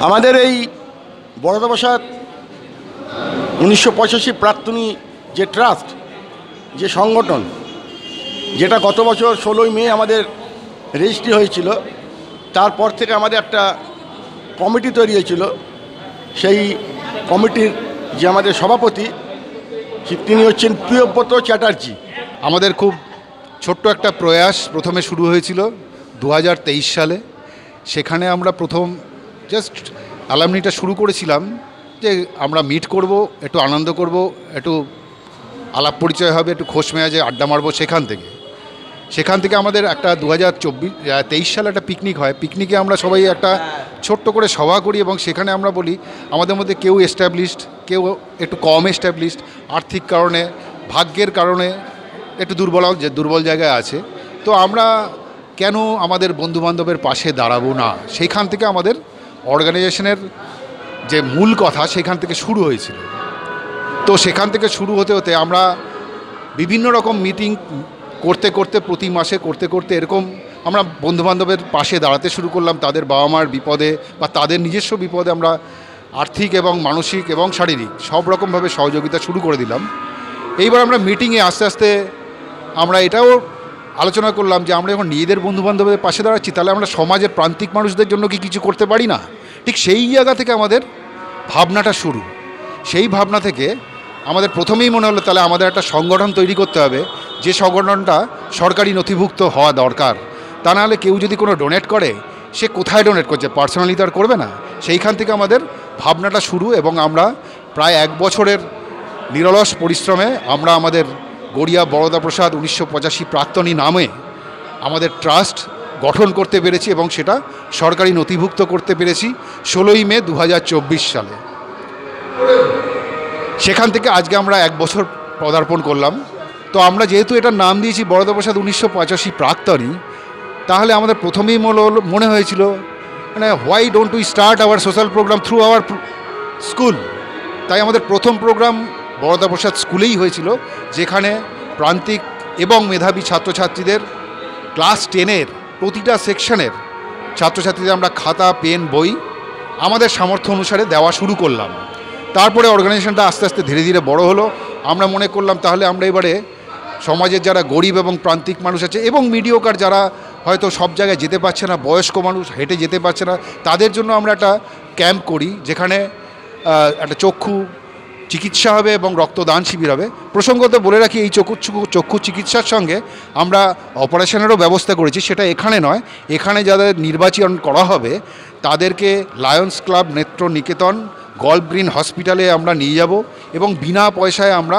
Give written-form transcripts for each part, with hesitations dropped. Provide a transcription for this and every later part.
আমাদের এই বরদাপ্রসাদ 1985 প্রাক্তনী যে ট্রাস্ট, যে সংগঠন, যেটা গত বছর 16ই মে আমাদের রেজিস্ট্রি হয়েছিল, তারপর থেকে আমাদের একটা কমিটি তৈরি হয়েছিল। সেই কমিটির যে আমাদের সভাপতি, তিনি হচ্ছেন প্রিয়ব্রত চ্যাটার্জি। আমাদের খুব ছোট্ট একটা প্রয়াস প্রথমে শুরু হয়েছিল 2023 সালে। সেখানে আমরা প্রথম জাস্ট অ্যালামনিটা শুরু করেছিলাম যে আমরা মিট করব, একটু আনন্দ করব, একটু আলাপ পরিচয় হবে, একটু খোশ মেয়াজে আড্ডা মারবো। সেখান থেকে আমাদের একটা 2023 সালে একটা পিকনিক হয়। পিকনিকে আমরা সবাই একটা ছোট্ট করে সভা করি এবং সেখানে আমরা বলি আমাদের মধ্যে কেউ এস্টাবলিশড, কেউ একটু কম এস্টাবলিশড, আর্থিক কারণে, ভাগ্যের কারণে একটু দুর্বল জায়গায় আছে। তো আমরা কেন আমাদের বন্ধুবান্ধবের পাশে দাঁড়াবো না? সেইখান থেকে আমাদের অর্গানাইজেশনের যে মূল কথা সেখান থেকে শুরু হয়েছিল। তো সেখান থেকে শুরু হতে হতে আমরা বিভিন্ন রকম মিটিং করতে করতে, প্রতি মাসে করতে করতে এরকম আমরা বন্ধুবান্ধবের পাশে দাঁড়াতে শুরু করলাম। তাদের বাবা মার বিপদে বা তাদের নিজস্ব বিপদে আমরা আর্থিক এবং মানসিক এবং শারীরিক সব রকমভাবে সহযোগিতা শুরু করে দিলাম। এইবার আমরা মিটিংয়ে আস্তে আস্তে আমরা এটাও আলোচনা করলাম যে আমরা যখন নিজেদের বন্ধুবান্ধবের পাশে দাঁড়াচ্ছি, তাহলে আমরা সমাজের প্রান্তিক মানুষদের জন্য কি কিছু করতে পারি না? ঠিক সেই জায়গা থেকে আমাদের ভাবনাটা শুরু। সেই ভাবনা থেকে আমাদের প্রথমেই মনে হলো তাহলে আমাদের একটা সংগঠন তৈরি করতে হবে, যে সংগঠনটা সরকারি নথিভুক্ত হওয়া দরকার। তা নাহলে কেউ যদি কোনো ডোনেট করে, সে কোথায় ডোনেট করছে? পার্সোনালি তো আর করবে না। সেইখান থেকে আমাদের ভাবনাটা শুরু এবং আমরা প্রায় 1 বছরের নিরলস পরিশ্রমে আমরা আমাদের গড়িয়া বরদাপ্রসাদ 1985 প্রাক্তনী নামে আমাদের ট্রাস্ট গঠন করতে পেরেছি এবং সেটা সরকারি নথিভুক্ত করতে পেরেছি 16ই মে 2024 সালে। সেখান থেকে আজকে আমরা 1 বছর পদার্পণ করলাম। তো আমরা যেহেতু এটার নাম দিয়েছি বরদাপ্রসাদ 1985 প্রাক্তনী, তাহলে আমাদের প্রথমেই মনে হয়েছিল মানে why don't we start our social programme through our school. তাই আমাদের প্রথম প্রোগ্রাম বরদাপ্রসাদ স্কুলেই হয়েছিল, যেখানে প্রান্তিক এবং মেধাবী ছাত্রছাত্রীদের ক্লাস 10-এর প্রতিটা সেকশনের ছাত্রছাত্রীদের আমরা খাতা, পেন, বই আমাদের সামর্থ্য অনুসারে দেওয়া শুরু করলাম। তারপরে অর্গানাইজেশনটা আস্তে আস্তে ধীরে ধীরে বড় হলো। আমরা মনে করলাম তাহলে আমরা এবারে সমাজের যারা গরিব এবং প্রান্তিক মানুষ আছে এবং মিডিওকার, যারা হয়তো সব জায়গায় যেতে পারছে না, বয়স্ক মানুষ হেঁটে যেতে পারছে না, তাদের জন্য আমরা একটা ক্যাম্প করি, যেখানে একটা চক্ষু চিকিৎসা হবে এবং রক্তদান শিবির হবে। প্রসঙ্গত বলে রাখি, এই চক্ষু চিকিৎসার সঙ্গে আমরা অপারেশনেরও ব্যবস্থা করেছি। সেটা এখানে নয়, এখানে যাদের নির্বাচন করা হবে তাদেরকে লায়ন্স ক্লাব, নেত্র নিকেতন, গল্ফ গ্রিন হসপিটালে আমরা নিয়ে যাব এবং বিনা পয়সায় আমরা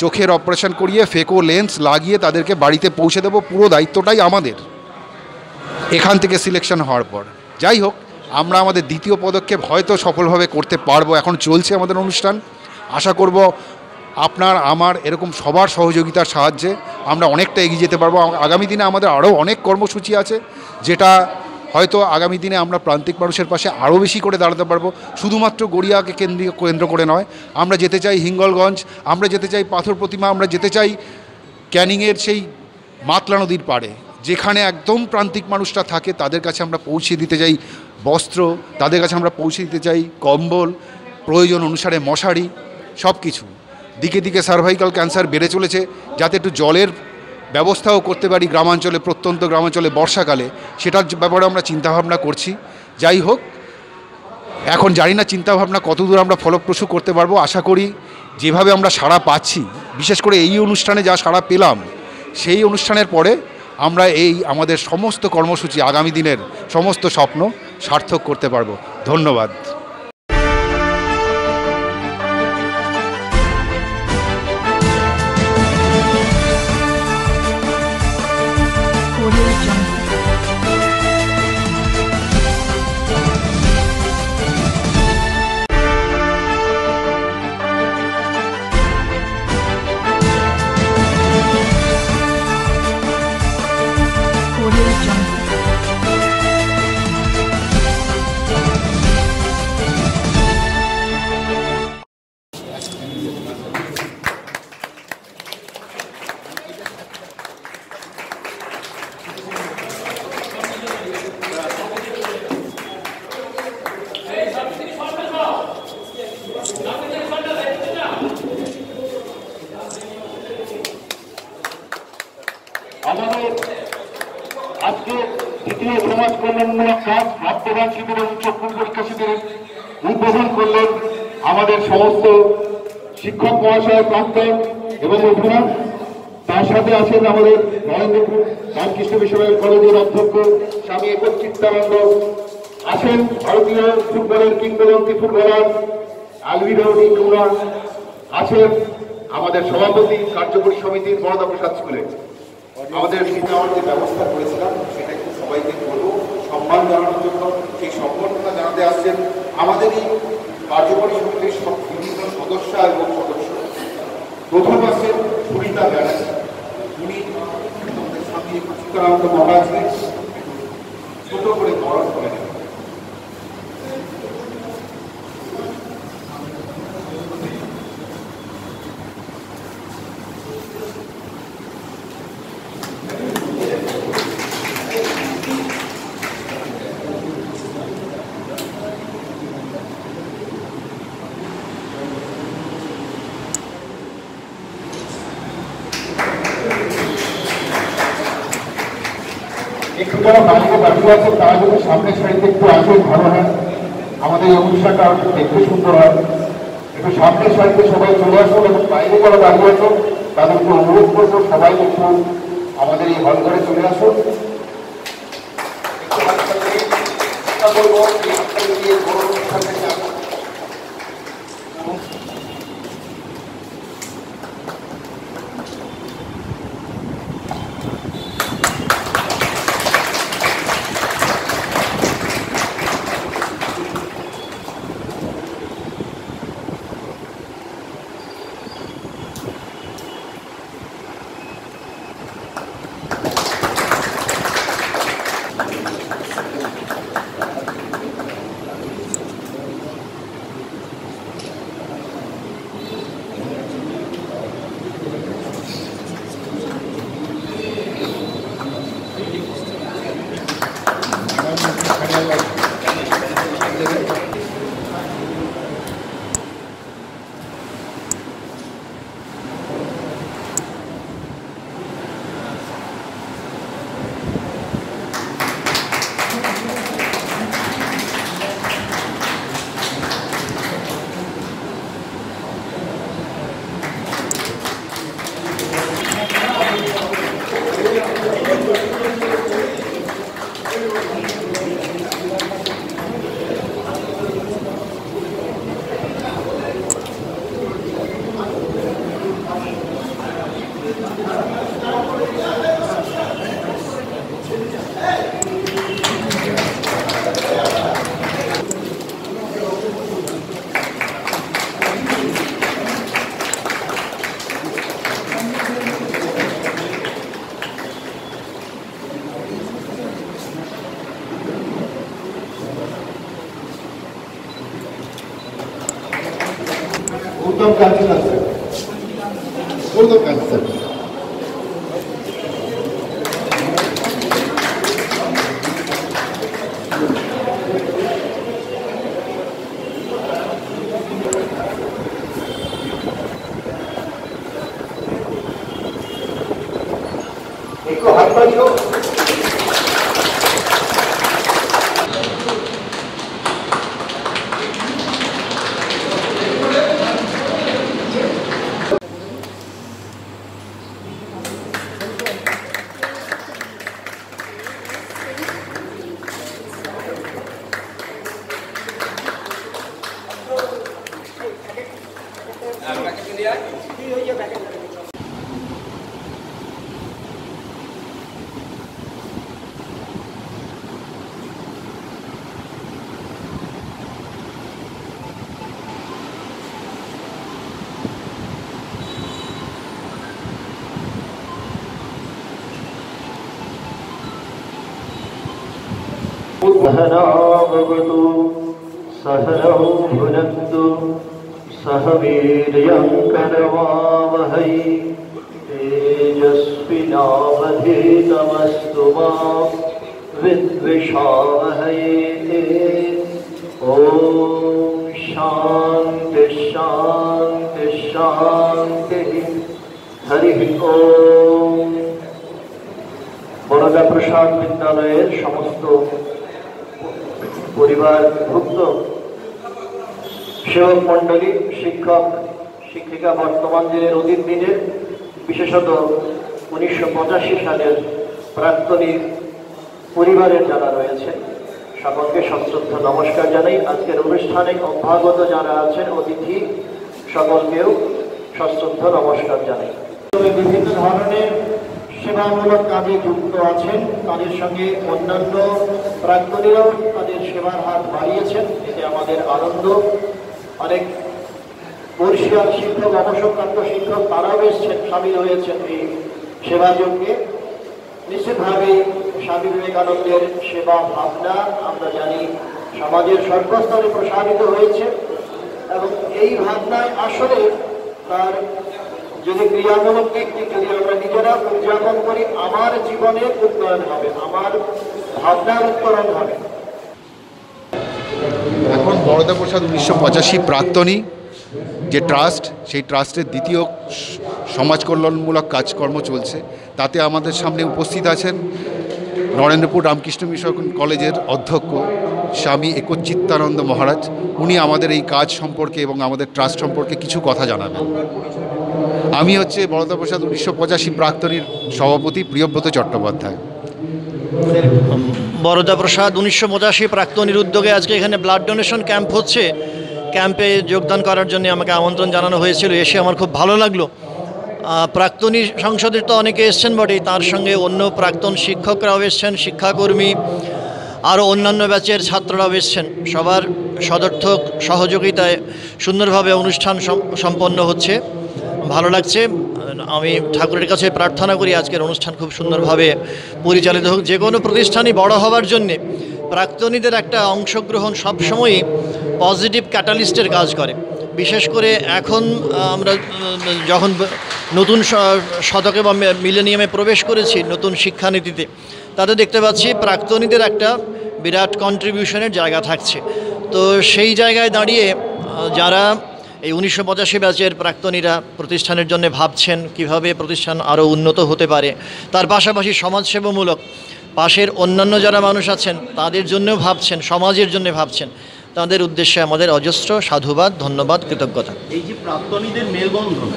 চোখের অপারেশন করিয়ে ফেকো লেন্স লাগিয়ে তাদেরকে বাড়িতে পৌঁছে দেবো। পুরো দায়িত্বটাই আমাদের এখান থেকে সিলেকশন হওয়ার পর। যাই হোক, আমরা আমাদের দ্বিতীয় পদক্ষেপ হয়তো সফলভাবে করতে পারবো। এখন চলছে আমাদের অনুষ্ঠান। আশা করব আপনার, আমার, এরকম সবার সহযোগিতার সাহায্যে আমরা অনেকটা এগিয়ে যেতে পারবো। আগামী দিনে আমাদের আরও অনেক কর্মসূচি আছে, যেটা হয়তো আগামী দিনে আমরা প্রান্তিক মানুষের পাশে আরও বেশি করে দাঁড়াতে পারবো। শুধুমাত্র গড়িয়াকে কেন্দ্র করে নয়, আমরা যেতে চাই হিঙ্গলগঞ্জ, আমরা যেতে চাই পাথর প্রতিমা, আমরা যেতে চাই ক্যানিংয়ের সেই মাতলা নদীর পাড়ে, যেখানে একদম প্রান্তিক মানুষরা থাকে। তাদের কাছে আমরা পৌঁছে দিতে চাই বস্ত্র, তাদের কাছে আমরা পৌঁছে দিতে চাই কম্বল, প্রয়োজন অনুসারে মশারি, সব কিছু। দিকে দিকে সার্ভাইকাল ক্যান্সার বেড়ে চলেছে, যাতে একটু জলের ব্যবস্থাও করতে পারি গ্রামাঞ্চলে, প্রত্যন্ত গ্রামাঞ্চলে বর্ষাকালে, সেটার ব্যাপারে আমরা চিন্তাভাবনা করছি। যাই হোক, এখন জানি না চিন্তাভাবনা কতদূর আমরা ফলপ্রসূ করতে পারবো। আশা করি যেভাবে আমরা সাড়া পাচ্ছি, বিশেষ করে এই অনুষ্ঠানে যা সাড়া পেলাম, সেই অনুষ্ঠানের পরে আমরা এই আমাদের সমস্ত কর্মসূচি, আগামী দিনের সমস্ত স্বপ্ন সার্থক করতে পারবো। ধন্যবাদ। Audio Jungle. Audio Jungle. কাজ রক্তদান শিবির এবং চক্ষু পরীক্ষা শিবিরের উদ্বোধন করলেন আমাদের সমস্ত শিক্ষক মহাশয়, প্রাক্তন এবং অভিভাবক। তার সাথে আছেন আমাদের নরেন্দ্রপুর রামকৃষ্ণ বিশ্ববিদ্যালয় কলেজের অধ্যক্ষ স্বামী একচিত্তানন্দ, আছেন ভারতীয় ফুটবলের কিংবদন্তি ফুটবলার আলভিরো ডি লুনা, আছেন আমাদের সভাপতি কার্যকরী সমিতির বরদা প্রসাদ স্কুলে। আমাদের নেওয়ার যে ব্যবস্থা করেছিলাম সেটা একটু সবাইকে বলবো সম্মান জানানোর জন্য। সেই সম্মানটা জানাতে আসছেন আমাদের এই কার্যকরী সমিতির সব বিভিন্ন সদস্য এবং সদস্য। প্রথম আসছেন সুরিতা ব্যানার্জি, উনি আমাদের স্বামী চিত্তানন্দ মহারাজকে ছোট করে বরণ করে নেন। একটু যারা বাইরে দাঁড়িয়ে আছে তারা যদি সামনের সাইডে একটু আসেন ভালো হয়, আমাদের এই অনুষ্ঠানটা দেখতে সুন্দর হয়। একটু সামনের সাইডে সবাই চলে আসুন এবং বাইরে যারা দাঁড়িয়ে আছো তাদেরকে অনুরোধ করবো সবাই একটু আমাদের এই হল ঘরে চলে আসুন। একটু বলবো এই হাততালি দিয়ে বড় অনুষ্ঠান থেকে আসুন। Gautam Kanchan sir. Gautam Kanchan sir. एक हाथ बढ़ियो। सहनावतु सहनौ भुनक्तु सह वीर्यङ्करवावहै तेजस्विनावधीतमस्तु मा विद्विषावहै ॐ शान्ति शान्ति शान्तिः हरिः ॐ বরদা প্রসাদ বিদ্যালয়ের সমস্ত পরিবারভুক্ত সেবক মণ্ডলী, শিক্ষক শিক্ষিকা, বর্তমান দিনের অতীত দিনের, বিশেষত 1985 সালের প্রাক্তনী পরিবারের যারা রয়েছে সকলকে সশ্রদ্ধ নমস্কার জানাই। আজকের অনুষ্ঠানে অভ্যাগত যারা আছেন অতিথি সকলকেও সশ্রদ্ধ নমস্কার জানাই। বিভিন্ন ধরনের সেবামূলক কাজে যুক্ত আছেন, তাদের সঙ্গে অন্যান্য প্রাক্তনীরাও তাদের সেবার হাত বাড়িয়েছেন, এতে আমাদের আনন্দ। অনেক বর্ষীয়ান শিক্ষক, অবসরপ্রাপ্ত শিক্ষক তারাও এসেছেন, সামিল হয়েছেন এই সেবা যজ্ঞে। নিশ্চিতভাবেই স্বামী বিবেকানন্দের সেবা ভাবনা আমরা জানি সমাজের সর্বস্তরে প্রসারিত হয়েছে, এবং এই ভাবনায় আসলে তার যদি ক্রিয়ামূলক দিকটি যদি আমরা নিজেরা উদযাপন করি, আমার জীবনের উন্নয়ন হবে, আমার ভাবনার উত্তরণ হবে। এখন বরদা প্রসাদ 1985 প্রাক্তনী যে ট্রাস্ট, সেই ট্রাস্টের দ্বিতীয় সমাজ কল্যাণমূলক কাজকর্ম চলছে। তাতে আমাদের সামনে উপস্থিত আছেন নরেন্দ্রপুর রামকৃষ্ণ মিশন কলেজের অধ্যক্ষ স্বামী একচিত্তানন্দ মহারাজ। উনি আমাদের এই কাজ সম্পর্কে এবং আমাদের ট্রাস্ট সম্পর্কে কিছু কথা জানাবেন। আমি হচ্ছে বরদা প্রসাদ 1985 প্রাক্তনীর সভাপতি প্রিয়ব্রত চট্টোপাধ্যায়। বরদা প্রসাদ 1985 প্রাক্তনীর উদ্যোগে আজকে এখানে ব্লাড ডোনেশন ক্যাম্প হচ্ছে। ক্যাম্পে যোগদান করার জন্য আমাকে আমন্ত্রণ জানানো হয়েছিল, এসে আমার খুব ভালো লাগলো। প্রাক্তনী সংসদের তো অনেকে এসছেন বটেই, তার সঙ্গে অন্য প্রাক্তন শিক্ষকরাও এসছেন, শিক্ষাকর্মী, আরও অন্যান্য ব্যাচের ছাত্ররাও এসছেন। সবার সদর্থক সহযোগিতায় সুন্দরভাবে অনুষ্ঠান সম্পন্ন হচ্ছে, ভালো লাগছে। আমি ঠাকুরের কাছে প্রার্থনা করি আজকের অনুষ্ঠান খুব সুন্দরভাবে পরিচালিত হোক। যে কোনো প্রতিষ্ঠানই বড় হওয়ার জন্যে প্রাক্তনীদের একটা অংশগ্রহণ সবসময়ই পজিটিভ ক্যাটালিস্টের কাজ করে। বিশেষ করে এখন আমরা যখন নতুন শতকে বা মিলেনিয়ামে প্রবেশ করেছি, নতুন শিক্ষানীতিতে, তাতে দেখতে পাচ্ছি প্রাক্তনীদের একটা বিরাট কন্ট্রিবিউশনের জায়গা থাকছে। তো সেই জায়গায় দাঁড়িয়ে যারা এই 1985 ব্যাচের প্রাক্তনীরা প্রতিষ্ঠানের জন্য ভাবছেন কিভাবে প্রতিষ্ঠান আরও উন্নত হতে পারে, তার পাশাপাশি সমাজসেবামূলক পাশের অন্যান্য যারা মানুষ আছেন তাদের জন্যও ভাবছেন, সমাজের জন্য ভাবছেন, তাদের উদ্দেশ্যে আমাদের অজস্র সাধুবাদ, ধন্যবাদ, কৃতজ্ঞতা। এই যে প্রাক্তনীদের মেলবন্ধন,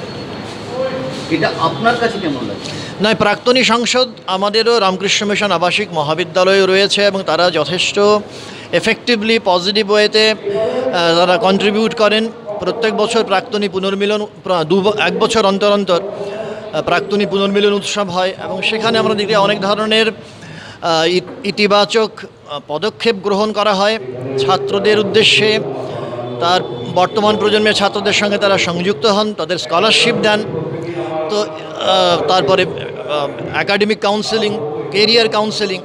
এটা আপনার কাছে কেমন লাগে? না, প্রাক্তনী সংসদ আমাদেরও রামকৃষ্ণ মিশন আবাসিক মহাবিদ্যালয়ে রয়েছে এবং তারা যথেষ্ট এফেক্টিভলি পজিটিভ ওয়েতে তারা কন্ট্রিবিউট করেন। প্রত্যেক বছর প্রাক্তনী পুনর্মিলন, 1 বছর অন্তর অন্তর প্রাক্তনী পুনর্মিলন উৎসব হয় এবং সেখানে আমরা দেখি অনেক ধরনের ইতিবাচক পদক্ষেপ গ্রহণ করা হয় ছাত্রদের উদ্দেশ্যে। তার বর্তমান প্রজন্মের ছাত্রদের সঙ্গে তারা সংযুক্ত হন, তাদের স্কলারশিপ দেন। তো তারপরে একাডেমিক কাউন্সেলিং, কেরিয়ার কাউন্সেলিং,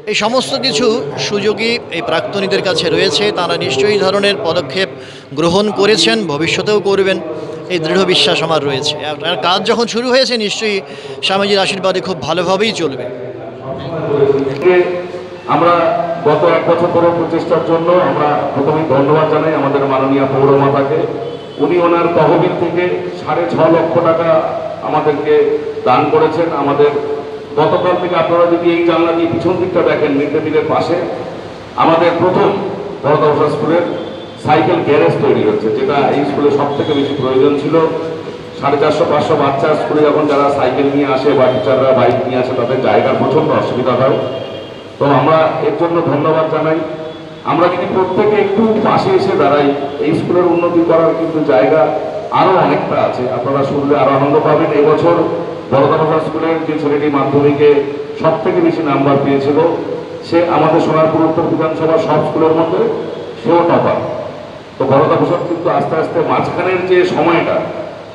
এই সমস্ত কিছু সুযোগই এই প্রাক্তনীদের কাছে রয়েছে। তারা নিশ্চয়ই এই ধরনের পদক্ষেপ গ্রহণ করেছেন, ভবিষ্যতেও করবেন, এই দৃঢ় বিশ্বাস আমার রয়েছে। আর কাজ যখন শুরু হয়েছে নিশ্চয়ই স্বামীজির আশীর্বাদে খুব ভালোভাবেই চলবে। আমরা গত 1 বছর ধরে প্রচেষ্টার জন্য আমরা প্রথমেই ধন্যবাদ জানাই আমাদের মাননীয় পৌরমাতাকে। উনি ওনার তহবিল থেকে 6.5 লক্ষ টাকা আমাদেরকে দান করেছেন। আমাদের গতকাল থেকে আপনারা যদি এই জানলা দিয়ে পিছন দিকটা দেখেন, মিড ডে মিলের পাশে আমাদের প্রথম বরদা প্রসাদ স্কুলের সাইকেল গ্যারেজ তৈরি হচ্ছে, যেটা এই স্কুলে সব থেকে বেশি প্রয়োজন ছিল। 450-500 বাচ্চা স্কুলে যখন যারা সাইকেল নিয়ে আসে বা টিচাররা বাইক নিয়ে আসে, তাদের জায়গার প্রচণ্ড অসুবিধা হয়। তো আমরা এর জন্য ধন্যবাদ জানাই। আমরা যদি প্রত্যেকে একটু পাশে এসে দাঁড়াই, এই স্কুলের উন্নতি করার কিন্তু জায়গা আরও অনেকটা আছে। আপনারা শুনলে আরও আনন্দ পাবেন। এবছর বরদা প্রসাদ স্কুলের যে ছেলেটি মাধ্যমিকে সব থেকে বেশি নাম্বার পেয়েছিল, সে আমাদের সোনারপুর উত্তর বিধানসভার সব স্কুলের মধ্যে সেও টপার। তো বরদা প্রসাদ কিন্তু আস্তে আস্তে মাঝখানের যে সময়টা,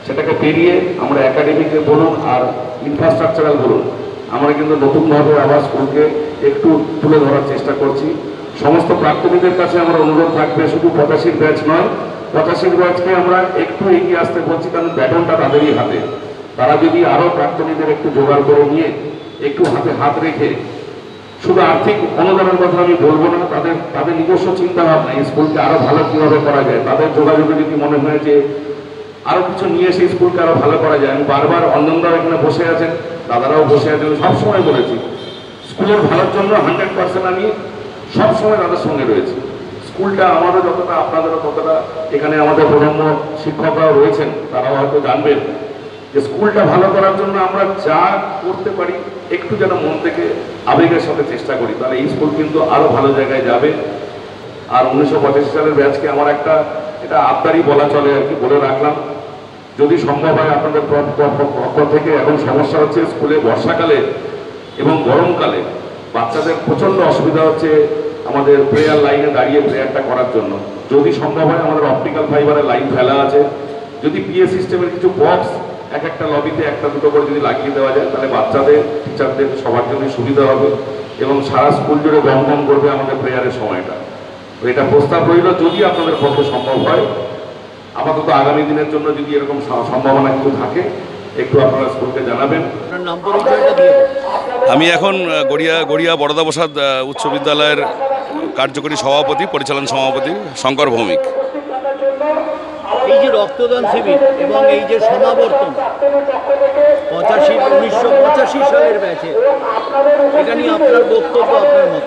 সেটাকে পেরিয়ে আমরা একাডেমিকে বলুন আর ইনফ্রাস্ট্রাকচারাল বলুন, আমরা কিন্তু নতুনভাবে আবার স্কুলকে একটু তুলে ধরার চেষ্টা করছি। সমস্ত প্রাক্তনীদের কাছে আমার অনুরোধ থাকবে, শুধু 85 ব্যাচ নয়, 85 ব্যাচকে আমরা একটু এগিয়ে আসতে বলছি, কারণ ব্যাটনটা তাদেরই হাতে। তারা যদি আরও প্রাক্তনীদের একটু জোগাড় করে নিয়ে একটু হাতে হাত রেখে, শুধু আর্থিক অনুদানের কথা আমি বলবো না, তাদের নিজস্ব চিন্তা ভাবনা এই স্কুলকে আরও ভালো কীভাবে করা যায়, তাদের যোগাযোগে যদি মনে হয় যে আরও কিছু নিয়ে এসে স্কুলকে আরও ভালো করা যায়। আমি বারবার অঞ্জনদাও এখানে বসে আছেন, দাদারাও বসে আছেন, সবসময় বলেছি স্কুলের ভালোর জন্য 100% আমি সবসময় তাদের সঙ্গে রয়েছি। স্কুলটা আমারও যতটা আপনাদেরও ততটা, এখানে আমাদের প্রজন্ম শিক্ষকরাও রয়েছেন, তারাও হয়তো জানবেন যে স্কুলটা ভালো করার জন্য আমরা যা করতে পারি একটু যেন মন থেকে আবেগের সাথে চেষ্টা করি, তাহলে এই স্কুল কিন্তু আরও ভালো জায়গায় যাবে। আর 1985 সালের ব্যাচকে আমার একটা এটা আবদারি বলা চলে আর কি, বলে রাখলাম, যদি সম্ভব হয় আপনাদের পক্ষ থেকে। এখন সমস্যা হচ্ছে স্কুলে বর্ষাকালে এবং গরমকালে বাচ্চাদের প্রচণ্ড অসুবিধা হচ্ছে আমাদের প্রেয়ার লাইনে দাঁড়িয়ে প্রেয়ারটা করার জন্য। যদি সম্ভব হয়, আমাদের অপটিক্যাল ফাইবারের লাইন ফেলা আছে, যদি পিএ সিস্টেমের কিছু বক্স এক একটা লবিতে একটা দুটো করে যদি লাগিয়ে দেওয়া যায়, তাহলে বাচ্চাদের, টিচারদের সবার জন্য সুবিধা হবে এবং সারা স্কুল জুড়ে গমগম করবে আমাদের প্রেয়ারের সময়টা। তো এটা প্রস্তাব রইল, যদি আপনাদের পক্ষে সম্ভব হয়। আপাতত আগামী দিনের জন্য যদি এরকম সম্ভাবনা কিছু থাকে, একটু আপনারা স্কুলকে জানাবেন। আপনার নাম পরিচয়টা দিয়ে দিন। আমি এখন গড়িয়া বরদাপ্রসাদ উচ্চ বিদ্যালয়ের কার্যকরী সভাপতি, পরিচালন সভাপতি শঙ্কর ভৌমিক। এই যে রক্তদান শিবির এবং এই যে সমাবর্তন 1985 সালের ব্যাচে, এটা নিয়ে আপনার বক্তব্য, আপনার মত?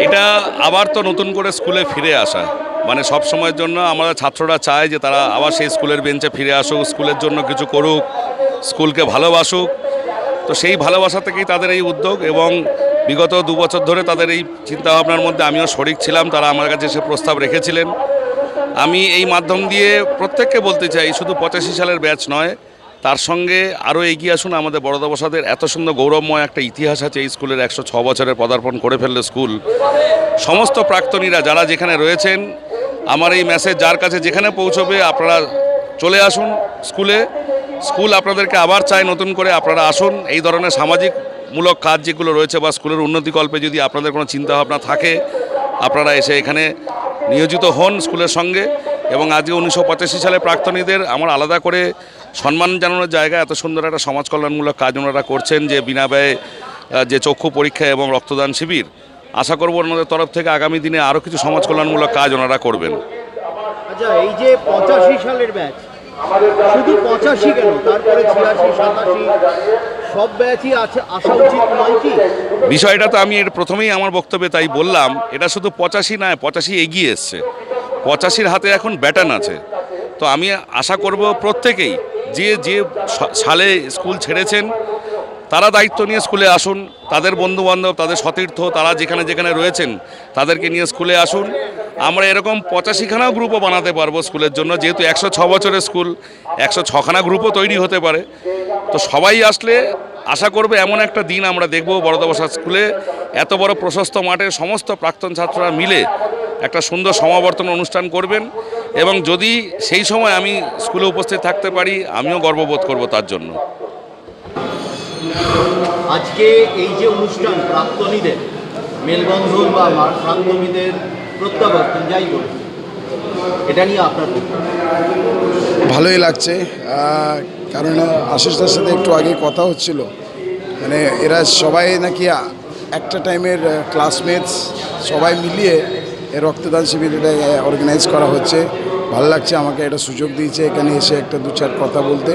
এটা আবার তো নতুন করে স্কুলে ফিরে আসা, মানে সব সময়ের জন্য আমরা ছাত্ররা চায় যে তারা আবার সেই স্কুলের বেঞ্চে ফিরে আসুক, স্কুলের জন্য কিছু করুক, স্কুলকে ভালোবাসুক। তো সেই ভালোবাসা থেকেই তাদের এই উদ্যোগ, এবং বিগত 2 বছর ধরে তাদের এই চিন্তাভাবনার মধ্যে আমিও শরিক ছিলাম। তারা আমার কাছে সে প্রস্তাব রেখেছিলেন। আমি এই মাধ্যম দিয়ে প্রত্যেককে বলতে চাই, শুধু 85 সালের ব্যাচ নয়, তার সঙ্গে আরও এগিয়ে আসুন। আমাদের বরদাপ্রসাদের এত সুন্দর গৌরবময় একটা ইতিহাস আছে। এই স্কুলের 106 বছরের পদার্পণ করে ফেললো স্কুল। সমস্ত প্রাক্তনীরা যারা যেখানে রয়েছেন, আমার এই মেসেজ যার কাছে যেখানে পৌঁছবে, আপনারা চলে আসুন স্কুলে। স্কুল আপনাদেরকে আবার চায় নতুন করে, আপনারা আসুন। এই ধরনের সামাজিকমূলক কাজ যেগুলো রয়েছে বা স্কুলের উন্নতিকল্পে যদি আপনাদের কোনো চিন্তাভাবনা থাকে, আপনারা এসে এখানে নিয়োজিত হন স্কুলের সঙ্গে। এবং আজকে 1985 সালে প্রাক্তনীদের আমার আলাদা করে সম্মান জানানোর জায়গায় এত সুন্দর একটা সমাজ কল্যাণমূলক কাজ ওনারা করছেন, যে বিনা ব্যয়ে যে চক্ষু পরীক্ষা এবং রক্তদান শিবির। আশা করব ওনাদের তরফ থেকে আগামী দিনে আরও কিছু সমাজ কল্যাণমূলক কাজ ওনারা করবেন। আচ্ছা, এই যে 85 সালের ব্যাচ, শুধু 85 কেন, তারপরে 86, 87 সব ব্যাচই আছে, আসা উচিত নয় কি? বিষয়টা তো আমি এর প্রথমেই আমার বক্তব্যে তাই বললাম, এটা শুধু 85 নয়, 85 এগিয়ে এসছে, 85-র হাতে এখন ব্যাটন আছে। তো আমি আশা করব প্রত্যেকেই যে যে সালে স্কুল ছেড়েছেন, তারা দায়িত্ব নিয়ে স্কুলে আসুন। তাদের বন্ধুবান্ধব, তাদের সতীর্থ, তারা যেখানে যেখানে রয়েছেন তাদেরকে নিয়ে স্কুলে আসুন। আমরা এরকম 85খানা গ্রুপও বানাতে পারবো স্কুলের জন্য, যেহেতু 106 বছরের স্কুল, 106খানা গ্রুপও তৈরি হতে পারে। তো সবাই আসলে আশা করবে এমন একটা দিন আমরা দেখব বরদাপ্রসাদ স্কুলে, এত বড় প্রশস্ত মাঠে সমস্ত প্রাক্তন ছাত্ররা মিলে একটা সুন্দর সমাবর্তন অনুষ্ঠান করবেন। এবং যদি সেই সময় আমি স্কুলে উপস্থিত থাকতে পারি, আমিও গর্ববোধ করব তার জন্য। আজকে এই যে অনুষ্ঠান, প্রাক্তনীদের মেলবন্ধন বা প্রাক্তনীদের প্রত্যাবর্তন, যাই বলুন, এটা নিয়ে আপনার ভালোই লাগছে, কারণ আশিসদার সাথে একটু আগে কথা হচ্ছিল, মানে এরা সবাই নাকি একটা টাইমের ক্লাসমেটস, সবাই মিলিয়ে রক্তদান শিবির এটা অর্গানাইজ করা হচ্ছে। ভালো লাগছে, আমাকে একটা সুযোগ দিয়েছে এখানে এসে একটা 2-4 কথা বলতে।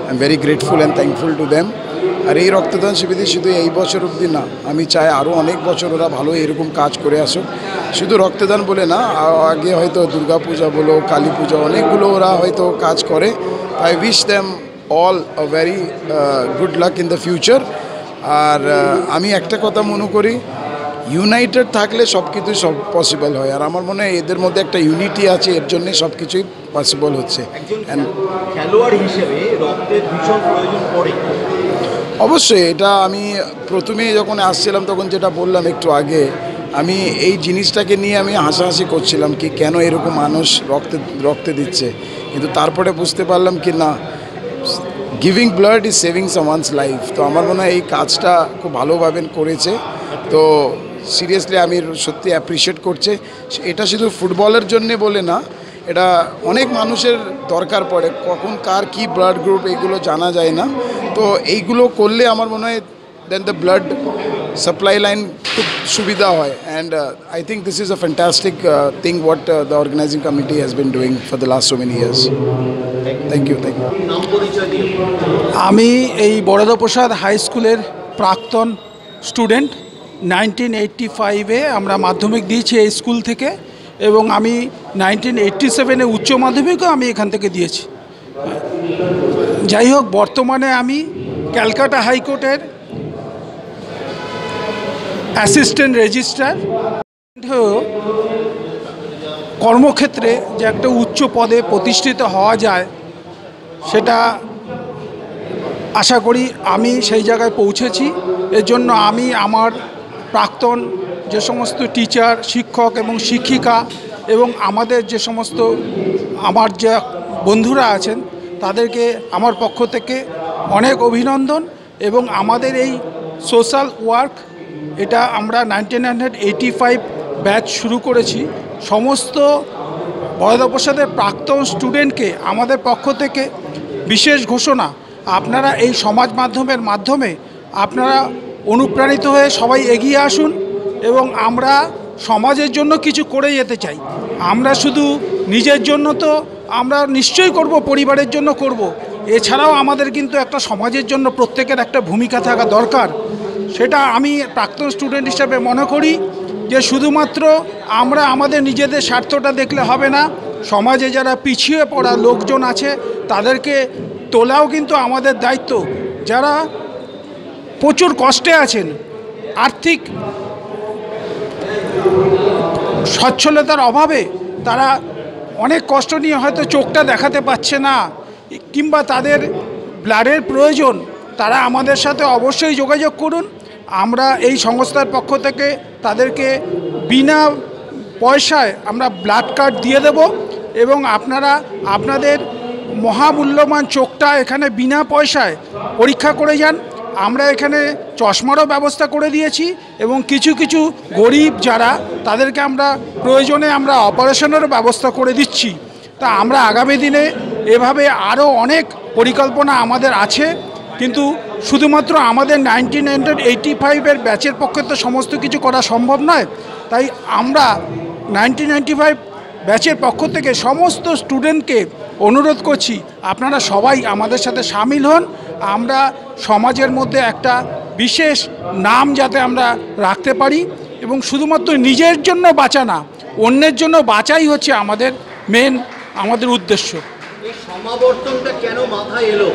I am very grateful and thankful to them. আর এই রক্তদান শিবিরে শুধু এই বছর অবধি না, আমি চাই আরও অনেক বছর ওরা ভালো এরকম কাজ করে আসুক। শুধু রক্তদান বলে না, আগে হয়তো দুর্গা পূজা বলো, কালী পূজা, অনেকগুলো ওরা হয়তো কাজ করে। I wish them all a very good luck in the future. আর আমি একটা কথা মনে করি, ইউনাইটেড থাকলে সব কিছুই সব পসিবল হয়। আর আমার মনে হয় এদের মধ্যে একটা ইউনিটি আছে, এর জন্যে সব কিছুই পসিবল হচ্ছে। খেলোয়াড় হিসেবে রক্তের ভীষণ প্রয়োজন পড়ে। অবশ্যই, এটা আমি প্রথমে যখন আসছিলাম তখন যেটা বললাম একটু আগে, আমি এই জিনিসটাকে নিয়ে আমি হাসাহাসি করছিলাম কি কেন এরকম মানুষ রক্তে দিচ্ছে, কিন্তু তারপরে বুঝতে পারলাম কি না, giving blood is saving someone's life. তো আমার মনে হয় এই কাজটা খুব ভালোভাবে করেছে। তো সিরিয়াসলি আমি সত্যি অ্যাপ্রিসিয়েট করছে। এটা শুধু ফুটবলের জন্যে বলে না, এটা অনেক মানুষের দরকার পড়ে, কখন কার কি ব্লাড গ্রুপ এগুলো জানা যায় না। তো এইগুলো করলে আমার মনে হয় then the blood supply line খুব সুবিধা হয়। And I think this is a fantastic thing what the organising committee has been doing for the last so many years. Thank you. আমি এই বরদাপ্রসাদ হাই স্কুলের প্রাক্তন স্টুডেন্ট। 1985-এ আমরা মাধ্যমিক দিয়েছি এই স্কুল থেকে। এবং আমি 1987-এ উচ্চ মাধ্যমিকও আমি এখান থেকে দিয়েছি। যাই হোক, বর্তমানে আমি ক্যালকাটা হাইকোর্টের অ্যাসিস্ট্যান্ট রেজিস্ট্রার কর্মক্ষেত্রে যে একটা উচ্চ পদে প্রতিষ্ঠিত হওয়া যায় সেটা আশা করি আমি সেই জায়গায় পৌঁছেছি। এর জন্য আমি আমার প্রাক্তন যে সমস্ত টিচার, শিক্ষক এবং শিক্ষিকা এবং আমাদের যে সমস্ত আমার যে বন্ধুরা আছেন তাদেরকে আমার পক্ষ থেকে অনেক অভিনন্দন। এবং আমাদের এই সোশ্যাল ওয়ার্ক এটা আমরা 1985 ব্যাচ শুরু করেছি। সমস্ত বরদাপ্রসাদের প্রাক্তন স্টুডেন্টকে আমাদের পক্ষ থেকে বিশেষ ঘোষণা, আপনারা এই সমাজ মাধ্যমের মাধ্যমে আপনারা অনুপ্রাণিত হয়ে সবাই এগিয়ে আসুন এবং আমরা সমাজের জন্য কিছু করে যেতে চাই। আমরা শুধু নিজের জন্য তো আমরা নিশ্চয়ই করব, পরিবারের জন্য করব, এছাড়াও আমাদের কিন্তু একটা সমাজের জন্য প্রত্যেকের একটা ভূমিকা থাকা দরকার। সেটা আমি প্রাক্তন স্টুডেন্ট হিসাবে মনে করি যে শুধুমাত্র আমরা আমাদের নিজেদের স্বার্থটা দেখলে হবে না, সমাজে যারা পিছিয়ে পড়া লোকজন আছে তাদেরকে তোলাও কিন্তু আমাদের দায়িত্ব। যারা প্রচুর কষ্টে আছেন, আর্থিক সচ্ছলতার অভাবে তারা অনেক কষ্ট নিয়ে হয়তো চোখটা দেখাতে পারছে না, কিংবা তাদের ব্লাডের প্রয়োজন, তারা আমাদের সাথে অবশ্যই যোগাযোগ করুন। আমরা এই সংস্থার পক্ষ থেকে তাদেরকে বিনা পয়সায় আমরা ব্লাড কার্ড দিয়ে দেব এবং আপনারা আপনাদের মহামূল্যবান চোখটা এখানে বিনা পয়সায় পরীক্ষা করে যান। আমরা এখানে চশমারও ব্যবস্থা করে দিয়েছি এবং কিছু কিছু গরিব যারা তাদেরকে আমরা প্রয়োজনে আমরা অপারেশনেরও ব্যবস্থা করে দিচ্ছি। তা আমরা আগামী দিনে এভাবে আরও অনেক পরিকল্পনা আমাদের আছে, কিন্তু শুধুমাত্র আমাদের 1985-এর ব্যাচের পক্ষে তো সমস্ত কিছু করা সম্ভব নয়। তাই আমরা 1995 ব্যাচের পক্ষ থেকে সমস্ত স্টুডেন্টকে অনুরোধ করছি, আপনারা সবাই আমাদের সাথে সামিল হন। আমরা সমাজের মধ্যে একটা বিশেষ নাম যাতে আমরা রাখতে পারি এবং শুধুমাত্র নিজের জন্য বাঁচা না, অন্যের জন্য বাঁচাই হচ্ছে আমাদের উদ্দেশ্য। এই সমাবর্তনটা কেন মাথায় এলো?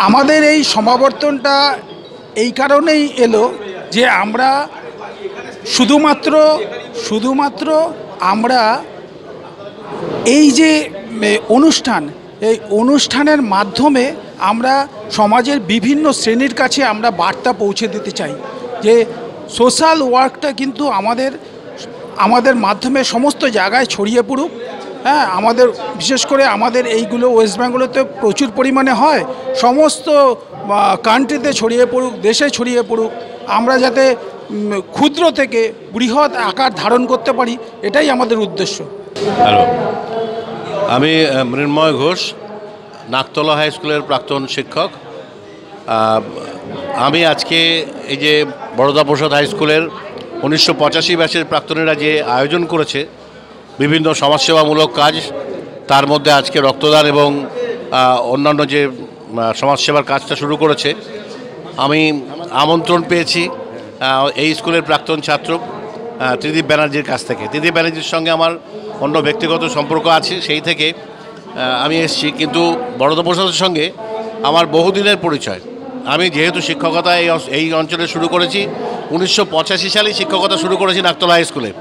আমাদের এই সমাবর্তনটা এই কারণেই এলো যে আমরা শুধুমাত্র আমরা এই যে অনুষ্ঠান, এই অনুষ্ঠানের মাধ্যমে আমরা সমাজের বিভিন্ন শ্রেণীর কাছে আমরা বার্তা পৌঁছে দিতে চাই যে সোশ্যাল ওয়ার্কটা কিন্তু আমাদের মাধ্যমে সমস্ত জায়গায় ছড়িয়ে পড়ুক। হ্যাঁ, আমাদের বিশেষ করে আমাদের এইগুলো ওয়েস্ট বেঙ্গলেতে প্রচুর পরিমাণে হয়, সমস্ত কান্ট্রিতে ছড়িয়ে পড়ুক, দেশে ছড়িয়ে পড়ুক। আমরা যাতে ক্ষুদ্র থেকে বৃহৎ আকার ধারণ করতে পারি, এটাই আমাদের উদ্দেশ্য। হ্যালো, আমি মৃন্ময় ঘোষ, নাকতলা হাই স্কুলের প্রাক্তন শিক্ষক। আমি আজকে এই যে বরদাপ্রসাদ হাই স্কুলের 1985 ব্যাচের প্রাক্তনীরা যে আয়োজন করেছে বিভিন্ন সমাজসেবামূলক কাজ, তার মধ্যে আজকে রক্তদান এবং অন্যান্য যে সমাজসেবার কাজটা শুরু করেছে, আমি আমন্ত্রণ পেয়েছি এই স্কুলের প্রাক্তন ছাত্র ত্রিদীপ ব্যানার্জির কাছ থেকে। ত্রিদীপ ব্যানার্জির সঙ্গে আমার অন্য ব্যক্তিগত সম্পর্ক আছে, সেই থেকে আমি এসেছি। কিন্তু বরদাপ্রসাদের সঙ্গে আমার বহুদিনের পরিচয়। আমি যেহেতু শিক্ষকতা এই অঞ্চলে শুরু করেছি, 1985 সালে শিক্ষকতা শুরু করেছি নাকতলা হাই স্কুলে।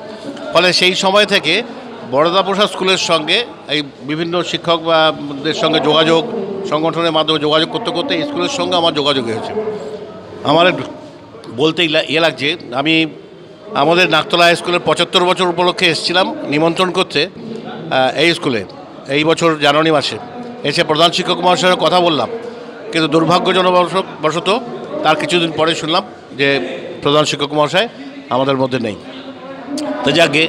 ফলে সেই সময় থেকে বরদাপ্রসাদ স্কুলের সঙ্গে এই বিভিন্ন শিক্ষকদের সঙ্গে যোগাযোগ, সংগঠনের মাধ্যমে যোগাযোগ করতে করতে এই স্কুলের সঙ্গে আমার যোগাযোগ হয়েছে। আমার বলতে লাগছে, আমি আমাদের নাকতলা হাই স্কুলের 75 বছর উপলক্ষে এসেছিলাম নিমন্ত্রণ করতে এই স্কুলে এই বছর জানুয়ারি মাসে। এসে প্রধান শিক্ষক মহাশয়ের কথা বললাম, কিন্তু দুর্ভাগ্যজনবশত তার কিছুদিন পরে শুনলাম যে প্রধান শিক্ষক মহাশয় আমাদের মধ্যে নেই। তো যাকে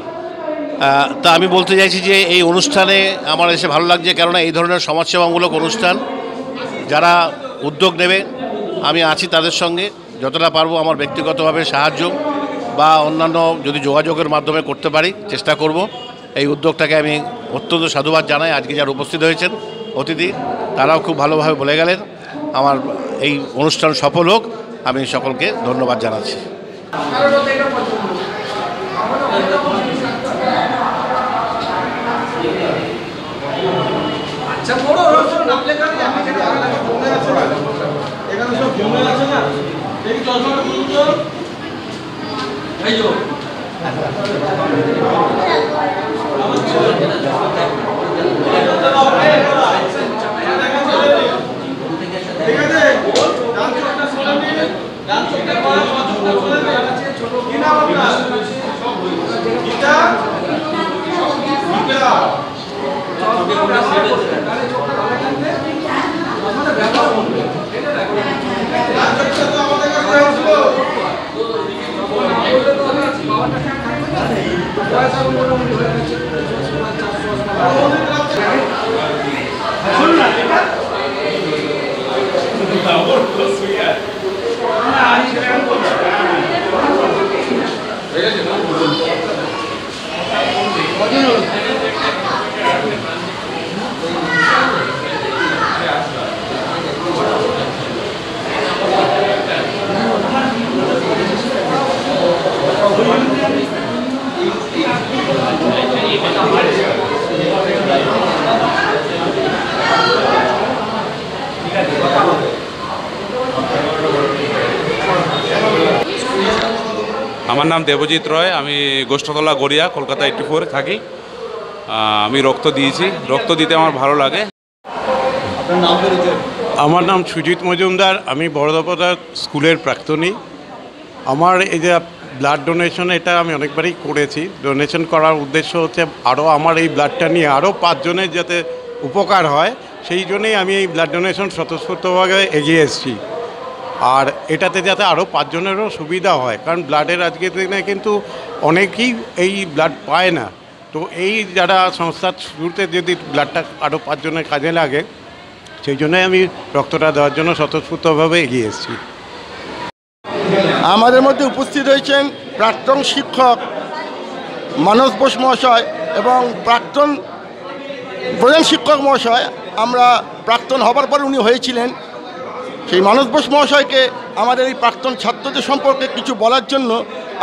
তা আমি বলতে চাইছি যে এই অনুষ্ঠানে আমার এসে ভালো লাগছে, কেননা এই ধরনের সমাজসেবামূলক অনুষ্ঠান যারা উদ্যোগ নেবে আমি আছি তাদের সঙ্গে। যতটা পারবো আমার ব্যক্তিগতভাবে সাহায্য বা অন্যান্য যদি যোগাযোগের মাধ্যমে করতে পারি চেষ্টা করব। এই উদ্যোগটাকে আমি অত্যন্ত সাধুবাদ জানাই। আজকে যারা উপস্থিত হয়েছেন অতিথি, তারাও খুব ভালোভাবে বলে গেলেন। আমার এই অনুষ্ঠান সফল হোক, আমি সকলকে ধন্যবাদ জানাচ্ছি। আমার নাম দেবজিৎ রয়, আমি গোষ্ঠতলা গড়িয়া, কলকাতা 84 থাকি। আমি রক্ত দিয়েছি, রক্ত দিতে আমার ভালো লাগে। আমার নাম সুজিত মজুমদার, আমি বড়দাপদা স্কুলের প্রাক্তনী। আমার এই যে ব্লাড ডোনেশন, এটা আমি অনেকবারই করেছি। ডোনেশন করার উদ্দেশ্য হচ্ছে আরও আমার এই ব্লাডটা নিয়ে আরও 5 জনের যাতে উপকার হয়, সেই জন্যেই আমি এই ব্লাড ডোনেশন স্বতঃস্ফূর্তভাবে এগিয়ে এসেছি। আর এটাতে যাতে আরও 5 জনেরও সুবিধা হয়, কারণ ব্লাডের আজকের দিনে কিন্তু অনেকেই এই ব্লাড পায় না। তো এই যারা সংস্থার শুরুতে যদি ব্লাডটা আরও 5 জনের কাজে লাগে, সেই জন্যই আমি রক্তটা দেওয়ার জন্য স্বতঃস্ফূর্তভাবে এগিয়ে এসেছি। আমাদের মধ্যে উপস্থিত হয়েছেন প্রাক্তন শিক্ষক মানস বোস মহাশয় এবং প্রাক্তন প্রধান শিক্ষক মহাশয়। আমরা প্রাক্তন হবার পর উনি হয়েছিলেন। সেই মানস বোস মহাশয়কে আমাদের এই প্রাক্তন ছাত্রদের সম্পর্কে কিছু বলার জন্য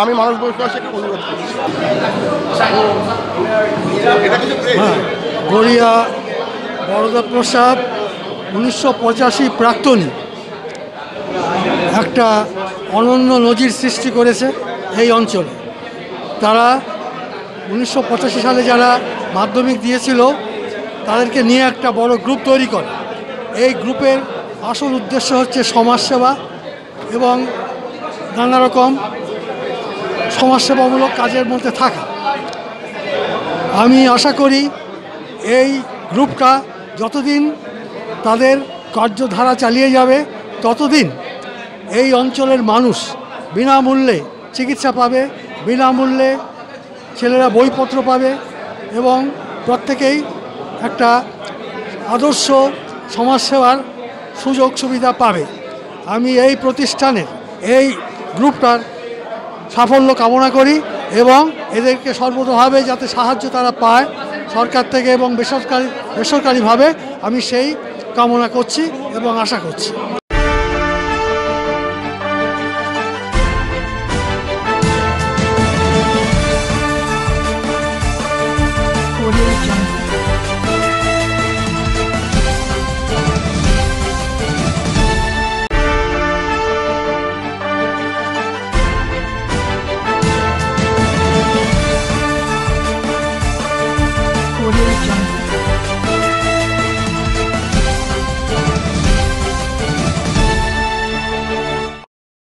আমি মানস বোস মহাশয়কে অনুরোধ করছি। গড়িয়া বরদা প্রসাদ 1985 প্রাক্তনী একটা অনন্য নজির সৃষ্টি করেছে এই অঞ্চলে। তারা 1985 সালে যারা মাধ্যমিক দিয়েছিল তাদেরকে নিয়ে একটা বড় গ্রুপ তৈরি করে। এই গ্রুপের আসল উদ্দেশ্য হচ্ছে সমাজসেবা এবং নানা রকম সমাজসেবামূলক কাজের মধ্যে থাকা। আমি আশা করি এই গ্রুপটা যতদিন তাদের কার্যধারা চালিয়ে যাবে, ততদিন এই অঞ্চলের মানুষ বিনামূল্যে চিকিৎসা পাবে, বিনামূল্যে ছেলেরা বইপত্র পাবে এবং প্রত্যেকেই একটা আদর্শ সমাজসেবার সুযোগ সুবিধা পাবে। আমি এই প্রতিষ্ঠানের এই গ্রুপটার সাফল্য কামনা করি এবং এদেরকে সর্বতোভাবে যাতে সাহায্য তারা পায় সরকার থেকে এবং বেসরকারিভাবে, আমি সেই কামনা করছি এবং আশা করছি।